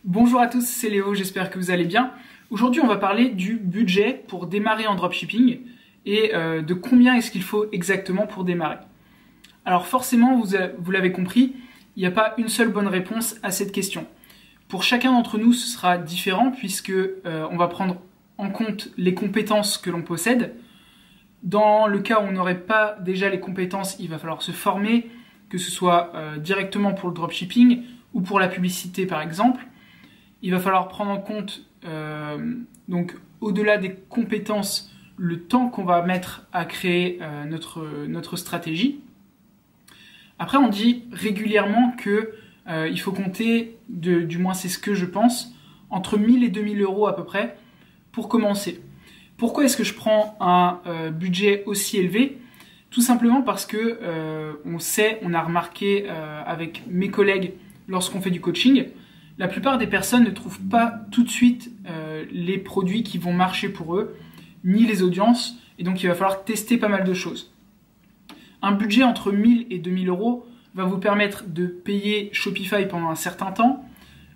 Bonjour à tous, c'est Léo, j'espère que vous allez bien. Aujourd'hui, on va parler du budget pour démarrer en dropshipping et de combien est-ce qu'il faut exactement pour démarrer. Alors forcément, vous l'avez compris, il n'y a pas une seule bonne réponse à cette question. Pour chacun d'entre nous, ce sera différent puisque on va prendre en compte les compétences que l'on possède. Dans le cas où on n'aurait pas déjà les compétences, il va falloir se former, que ce soit directement pour le dropshipping ou pour la publicité par exemple. Il va falloir prendre en compte, donc au-delà des compétences, le temps qu'on va mettre à créer notre stratégie. Après, on dit régulièrement que il faut compter, du moins c'est ce que je pense, entre 1000 et 2000 euros à peu près pour commencer. Pourquoi est-ce que je prends un budget aussi élevé ? Tout simplement parce que on a remarqué avec mes collègues lorsqu'on fait du coaching, la plupart des personnes ne trouvent pas tout de suite les produits qui vont marcher pour eux, ni les audiences, et donc il va falloir tester pas mal de choses. Un budget entre 1000 et 2000 euros va vous permettre de payer Shopify pendant un certain temps.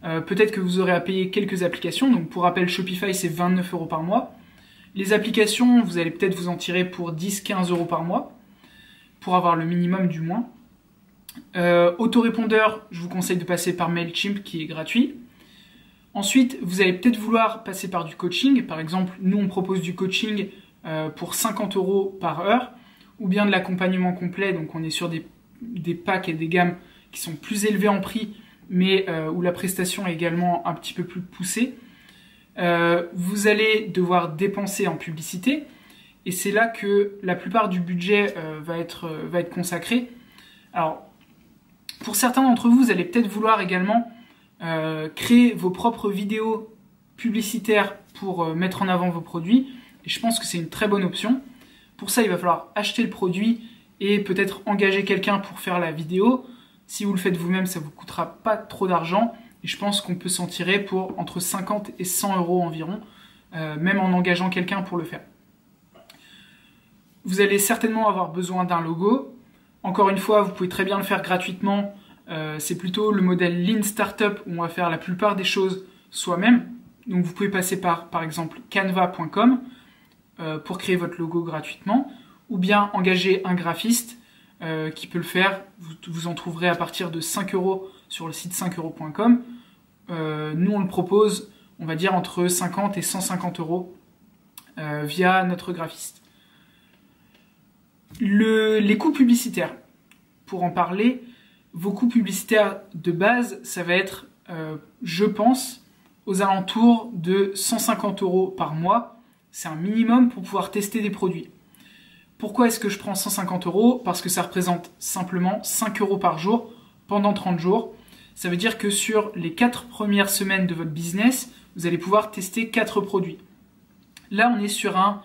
Peut-être que vous aurez à payer quelques applications, donc pour rappel, Shopify c'est 29 euros par mois. Les applications, vous allez peut-être vous en tirer pour 10-15 euros par mois, pour avoir le minimum du moins. Autorépondeur, je vous conseille de passer par MailChimp qui est gratuit. Ensuite, vous allez peut-être vouloir passer par du coaching. Par exemple, nous on propose du coaching pour 50 euros par heure, ou bien de l'accompagnement complet, donc on est sur des packs et des gammes qui sont plus élevés en prix, mais où la prestation est également un petit peu plus poussée. Vous allez devoir dépenser en publicité, et c'est là que la plupart du budget va être consacré. Alors, pour certains d'entre vous, vous allez peut-être vouloir également créer vos propres vidéos publicitaires pour mettre en avant vos produits. Et je pense que c'est une très bonne option. Pour ça, il va falloir acheter le produit et peut-être engager quelqu'un pour faire la vidéo. Si vous le faites vous-même, ça ne vous coûtera pas trop d'argent. Et je pense qu'on peut s'en tirer pour entre 50 et 100 euros environ, même en engageant quelqu'un pour le faire. Vous allez certainement avoir besoin d'un logo. Encore une fois, vous pouvez très bien le faire gratuitement. C'est plutôt le modèle Lean Startup où on va faire la plupart des choses soi-même. Donc vous pouvez passer par exemple canva.com pour créer votre logo gratuitement, ou bien engager un graphiste qui peut le faire. Vous en trouverez à partir de 5 euros sur le site 5euros.com. Nous on le propose, on va dire entre 50 et 150 euros via notre graphiste. Les coûts publicitaires, pour en parler, vos coûts publicitaires de base, ça va être, je pense, aux alentours de 150 euros par mois. C'est un minimum pour pouvoir tester des produits. Pourquoi est-ce que je prends 150 euros ? Parce que ça représente simplement 5 euros par jour pendant 30 jours. Ça veut dire que sur les 4 premières semaines de votre business, vous allez pouvoir tester 4 produits. Là, on est sur un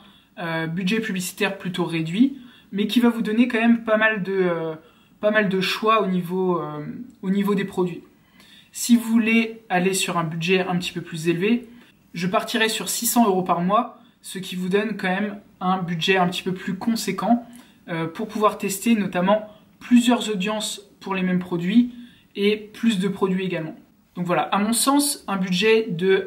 budget publicitaire plutôt réduit, mais qui va vous donner quand même pas mal de choix au niveau des produits. Si vous voulez aller sur un budget un petit peu plus élevé, je partirai sur 600 euros par mois, ce qui vous donne quand même un budget un petit peu plus conséquent pour pouvoir tester notamment plusieurs audiences pour les mêmes produits et plus de produits également. Donc voilà, à mon sens, un budget de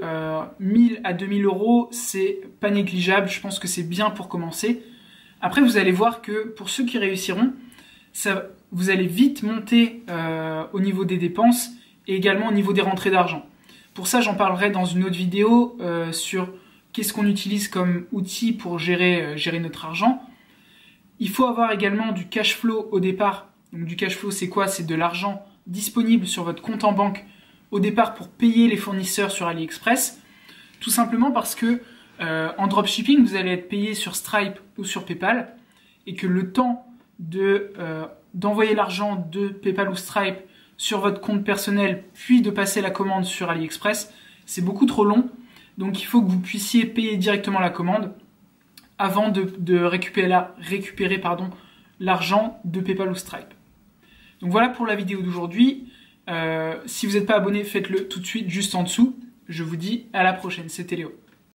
1000 à 2000 euros, c'est pas négligeable. Je pense que c'est bien pour commencer. Après, vous allez voir que pour ceux qui réussiront, vous allez vite monter au niveau des dépenses et également au niveau des rentrées d'argent. Pour ça, j'en parlerai dans une autre vidéo sur qu'est-ce qu'on utilise comme outil pour gérer notre argent. Il faut avoir également du cash flow au départ. Donc du cash flow, c'est quoi ? C'est de l'argent disponible sur votre compte en banque au départ pour payer les fournisseurs sur AliExpress. Tout simplement parce que en dropshipping, vous allez être payé sur Stripe ou sur PayPal et que le temps d'envoyer l'argent de PayPal ou Stripe sur votre compte personnel puis de passer la commande sur AliExpress, c'est beaucoup trop long. Donc il faut que vous puissiez payer directement la commande avant de récupérer l'argent de PayPal ou Stripe. Donc voilà pour la vidéo d'aujourd'hui. Si vous n'êtes pas abonné, faites-le tout de suite juste en dessous. Je vous dis à la prochaine, c'était Léo.